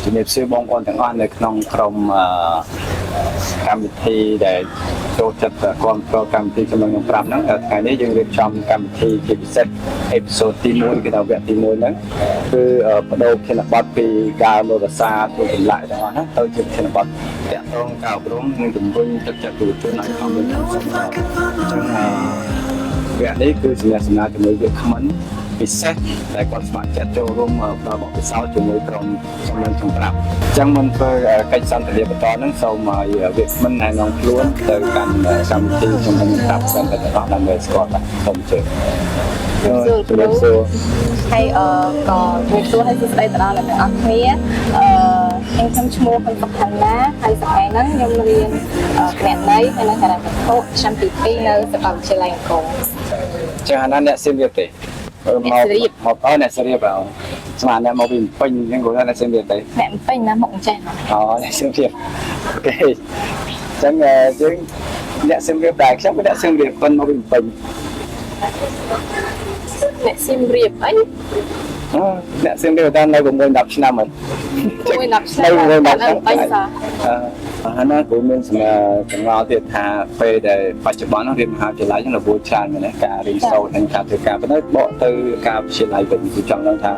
ជំរាបសួរបងប្អូនទាំងអស់នៅក្នុងក្រុមកម្មវិធីដែលចូលចិត្តគ្រប់គ្រងកម្មវិធីចំណងខ្ញុំប្រាប់ហ្នឹងថ្ងៃនេះយើងរៀបចំកម្មវិធីជាពិសេសអេពីសូតទី1គឺថាវគ្គទី1ហ្នឹងគឺបដូរប្រធានបទពីការលើភាសាទូចម្លាក់ទាំងអស់ហ្នឹងទៅជាប្រធានបទទាក់ទងការអប់រំនិងជំរុញទឹកចិត្តទូទៅឲ្យក្នុងវិស័យអញ្ចឹងវគ្គនេះគឺសំណាក់ជាមួយវាគ្មិនពិសេសដែលគាត់ស្ម័គ្រចិត្តចូលរួមផ្ដល់បទពិសោធន៍ជាមួយក្រុមសំឡេងចម្រាប់អញ្ចឹងមិនធ្វើកិច្ចសន្ទនាបន្តហ្នឹងសូមឲ្យវាគ្មិនណែនាំខ្លួនទៅកាន់កម្មវិធីសំឡេងចម្រាប់ទាំងទាំងអស់ដើម្បីស្គាល់បាទសូមអញ្ជើញជំរាបសួរហើយក៏ជំរាបសួរឲ្យសួស្ដីទៅដល់អ្នកទាំងអស់គ្នាខ្ញុំឈ្មោះហ៊ុនសុខណ្ណាហើយសម័យហ្នឹងខ្ញុំរៀនគណនេយ្យហើយនៅសាលាវិទ្យាឆ្នាំទី2នៅសាកលវិទ្យាល័យអង្គរចា៎ណាអ្នកសៀមរាបទេមកអ្នកសៀមរាបស្មានអ្នកមកពីពេញអញ្ចឹងគាត់ថាអ្នកសៀមរាបទេអ្នកពេញណាមកអញ្ចេះអ្នកសៀមរាបអូខេអញ្ចឹងយើងអ្នកសៀមរាបដែរខ្ញុំក៏អ្នកសៀមរាបប៉ុនមកពីពេញអ្នកសៀមរាបអីអ្នកសៀមរាបតាមនៅ6-10ឆ្នាំហ្នឹង6-10ឆ្នាំដល់3សាហើយណាគឺមានសម្រាប់កង្វល់ទៀតថាពេលដែលបច្ចុប្បន្នរៀនមហាវិទ្យាល័យហ្នឹងរវល់ច្រើនមែនទេការរៀនសូត្រនិងការធ្វើការប៉ុន្តែបកទៅការវិទ្យាល័យវិញគឺចង់ដឹងថា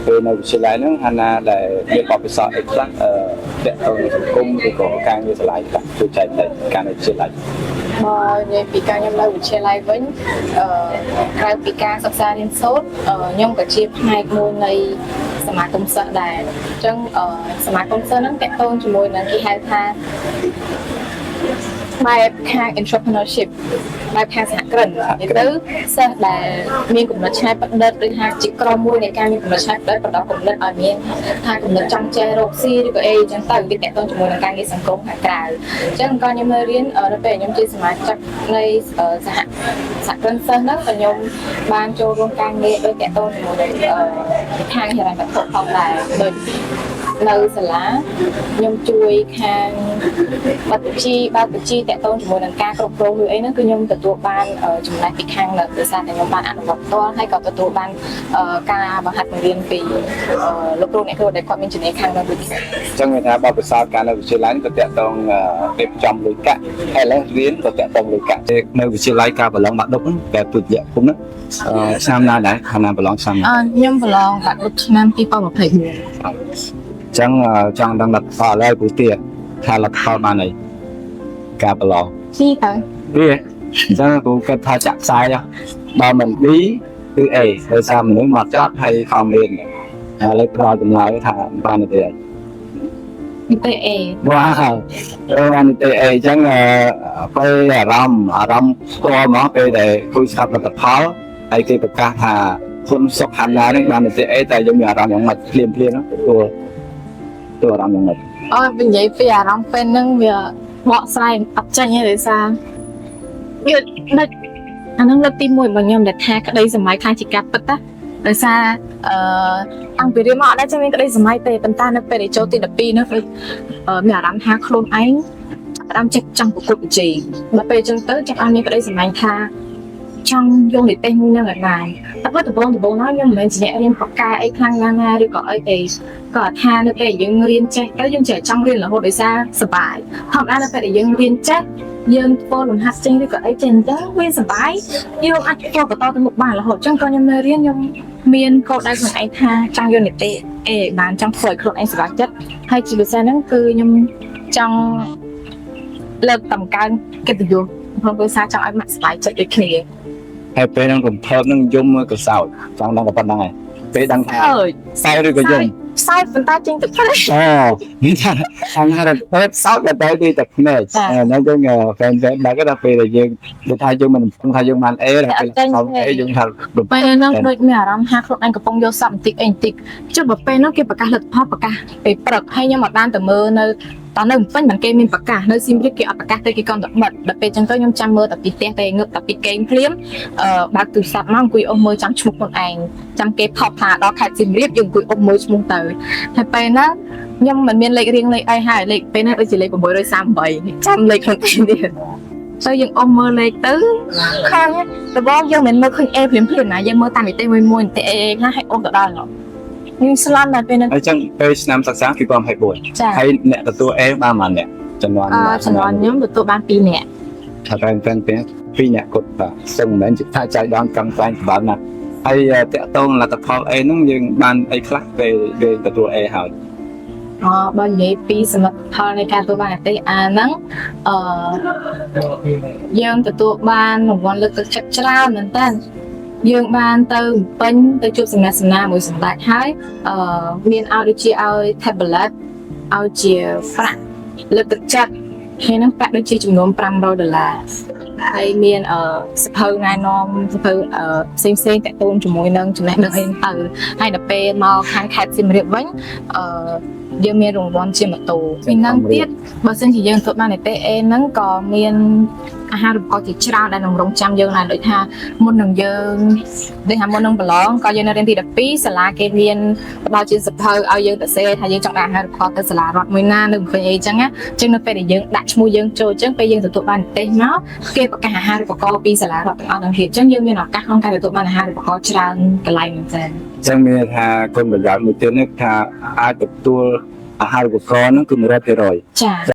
ពេលនៅវិទ្យាល័យហ្នឹងហាណាដែលមានបទពិសោធន៍អីខ្លះតាក់ទងនឹងសង្គមឬក៏ការងារសាលាខ្លះជួយចែកលេខការនៅវិទ្យាល័យមកនិយាយពីការខ្ញុំនៅវិទ្យាល័យវិញក្រៅពីការសិក្សារៀនសូត្រខ្ញុំក៏ជាផ្នែកមួយនៃសមាគមសិស្សដែរអញ្ចឹងសមាគមសិស្សហ្នឹងតាក់ទងជាមួយនឹងគេហៅថាបែបខាង entrepreneurship បែបខាងសហគ្រិននិយាយទៅសិស្សដែលមានគំនិតច្នៃប្រឌិតឬថាជាក្រុមមួយនៃការមានគំនិតច្នៃប្រឌិតបន្តគំនិតឲ្យមានថាគំនិតចង់ចេះរកស៊ីឬក៏អីអញ្ចឹងទៅវាតាក់ទងជាមួយនឹងការងារសង្គមខាងក្រៅអញ្ចឹងក៏ខ្ញុំនៅរៀននៅពេលខ្ញុំជាសមាជិកនៃសហគ្រិនសិស្សហ្នឹងក៏ខ្ញុំបានចូលរួមការងារដោយតាក់ទងជាមួយនឹងខាងហិរញ្ញវត្ថុផងដែរដូចនៅសាលាខ្ញុំជួយខាងបើកវិជីតាក់ទងជាមួយនឹងការគ្រប់គ្រងឬអីហ្នឹងគឺខ្ញុំទទួលបានចំណេះពីខាងលើដោយសារតែខ្ញុំបានអនុវត្តផ្ទាល់ហើយក៏ទទួលបានការបង្ហាត់បង្រៀនពីលោកគ្រូអ្នកគ្រូដែលគាត់មានជំនាញខាងលើដូចគ្នាអញ្ចឹងមានថាបទពិសោធន៍ការនៅវិទ្យាល័យក៏តាក់ទងរៀបចំលុយកាក់ហើយឥឡូវរៀនក៏តាក់ទងលុយកាក់នៅវិទ្យាល័យការប្រឡងបាក់ឌុបតែទុតិយភូមិឆ្នាំណាដែរខាងណាប្រឡងឆ្នាំខ្ញុំប្រឡងបាក់ឌុបឆ្នាំ2024ចឹងចង់ដឹងលទ្ធផលហើយព្រោះទៀតថាលទ្ធផលបានអីការប្រឡងស៊ីទៅវាអញ្ចឹងគូគិតថាចាក់ផ្សាយបើមិន B គឺ A ដោយសារមនុស្សមកចត់ហើយខំរៀនហើយលើកក្រោយចម្លើយថាបានទេនីតិ A បាននីតិ A អញ្ចឹងពេលអារម្មណ៍ផ្ទាល់មកពេលដែលគូស្ដាប់លទ្ធផលហើយគេប្រកាសថាហ៊ុនសុខហាន់ណានេះបាននីតិ A តែយើងមានអារម្មណ៍យ៉ាងម៉េចភ្លាមហ្នឹងទៅអារម្មណ៍យ៉ាងម៉េចនិយាយពីអារម្មណ៍ពេលហ្នឹងវាបកស្រាយអត់ចាញ់ទេដោយសារវាដឹកអានឹងលើកទី1របស់ខ្ញុំដែលថាក្តីសម័យខ្លាំងជាការពិតណាដោយសារតាំងពីរៀនមកអត់ដែរចាំមានក្តីសម័យទេប៉ុន្តែនៅពេលដែលចូលទី12នោះដូចមានអារម្មណ៍ថាខ្លួនឯងអារម្មណ៍ចេះចង់ប្រកួតប្រជែងដល់ពេលអញ្ចឹងទៅចាំអត់មានក្តីសម័យថាចង់យកនិទេសមួយនឹងឲ្យបានតែបើដំបូងនោះខ្ញុំមិនមែនជាអ្នករៀនបកកាអីខ្លាំងណាស់ឬក៏អីទេក៏ថានៅពេលយើងរៀនចេះទៅយើងចេះចង់រៀនរហូតដោយសារសប្បាយធម្មតានៅពេលដែលយើងរៀនចេះយើងធ្វើលំហាត់ចេញឬក៏អីចេះអញ្ចឹងវាសប្បាយយើងអាចធ្វើបន្តទៅមុខបានរហូតអញ្ចឹងក៏ខ្ញុំនៅរៀនខ្ញុំមានគោលដៅខ្លួនឯងថាចង់យកនិទេសអីបានចង់ធ្វើឲ្យខ្លួនឯងសប្បាយចិត្តហើយជាពិសេសហ្នឹងគឺខ្ញុំចង់លើកតម្កើងកិត្តិយសក្នុងភាសាចង់ឲ្យម៉ាក់សប្បាយចិត្តដូចគ្នាហើយពេលហ្នឹងរំភើបនឹងយំក៏សោតចង់ដឹងតែប៉ុណ្្នឹងហើយពេលដឹងថាសោតឬក៏យំសោតប៉ុន្តែចេញទឹកភ្នែកមានថាខាងរត់ពេទ្យសោតតែទៅទឹកភ្នែកហ្នឹងយើងហ្វេនដែរក៏ពេលដែលយើងដូចថាយើងមិនថាយើងបាន A ដល់ពេលសោត A យើងថាពេលហ្នឹងដូចមានអារម្មណ៍ថាខ្លួនឯងកំពុងយកសពបន្តិចអីបន្តិចចុះបើពេលហ្នឹងគេប្រកាសលទ្ធផលប្រកាសពេលព្រឹកហើយខ្ញុំអត់បានទៅមើលនៅតើនៅពេញមិនគេមានប្រកាសនៅស៊ីមរៀបគេអត់ប្រកាសទេគេគាត់តែបិទដល់ពេលអញ្ចឹងទៅខ្ញុំចាំមើលតែពីផ្ទះតែងើបតែពីគេងភ្លាមបើកទូរស័ព្ទមកអង្គុយអុសមើលចាំឈ្មោះខ្លួនឯងចាំគេផុសថាដល់ខេត្តស៊ីមរៀបយើងអង្គុយអុសមើលឈ្មោះទៅហើយពេលហ្នឹងខ្ញុំមិនមានលេខរៀងលេខអីហើយលេខពេលហ្នឹងដូចជាលេខ638ចាំលេខខ្លួនឯងទៀតទៅយើងអុសមើលលេខទៅខាងដំបូងយើងមិនមើលឃើញ A ភ្លាមណាយើងមើលតាមនីតិមួយនីតិ A ខ្លះឲ្យអុសទៅដល់ New Zealand តែពេលហ្នឹង ហើយចឹងពេលឆ្នាំសិក្សាគឺ2024ហើយអ្នកទទួលអេបានប៉ុន្មានអ្នកចំនួន ចំនួនខ្ញុំទទួលបាន2នាក់ ថាតែពេល2អ្នកគាត់បាទซึ่งមិនមែនជាថាចៃដន្យកម្មតែងបានណាហើយតកតងលទ្ធផលអេហ្នឹងយើងបានអីខ្លះពេលយើងទទួលអេហើយ បើនិយាយពីសមិទ្ធផលនៃការទទួលបានអតិហ្នឹងយើងទទួលបានរង្វាន់លើកទឹកចិត្តច្រើនមែនតើយើងបានទៅពេញទៅជួបសំណាក់សំណាមួយសម្ដេចហើយមានឲ្យដូចជាឲ្យ tablet ឲ្យជាប្រាក់លើកទឹកចិត្តហើយនឹងប្រាក់ដូចជាចំនួន$500ហើយមានសភៅណែនាំសភៅផ្សេងៗតាក់ទងជាមួយនឹងចំណេះដឹងអីទៅហើយដល់ពេលមកខាងខេត្តសៀមរាបវិញយើងមានរង្វាន់ជាម៉ូតូពីហ្នឹងទៀតបើសិនជាយើងទទួលបាននីតិអេហ្នឹងក៏មានអាហារូបករណ៍ជាច្រើនដែលនឹងរងចាំយើងដែរដូចថាមុននឹងយើងដូចថាមុននឹងប្រឡងក៏យើងនៅរៀនទី12សាលាគេមានផ្ដល់ជាសភៅឲ្យយើងទៅសេថាយើងចង់ដាក់អាហារូបករណ៍ទៅសាលារដ្ឋមួយណានៅឃើញអីចឹងណាចឹងនៅពេលដែលយើងដាក់ឈ្មោះយើងចូលចឹងពេលយើងទទួលបាននីតិមកគេប្រកាសអាហារូបករណ៍ពីសាលារដ្ឋទាំងអស់ទាំងហេតុចឹងយើងមានឱកាសក្នុងការទទួលបានអាហារូបករណ៍ច្រើនកន្លែងមែនទែន ចឹងមានថាគុណប្រយោជន៍មួយទៀតនេះថាអាចទទួលអាហារូបករណ៍ហ្នឹងគឺ100% ចា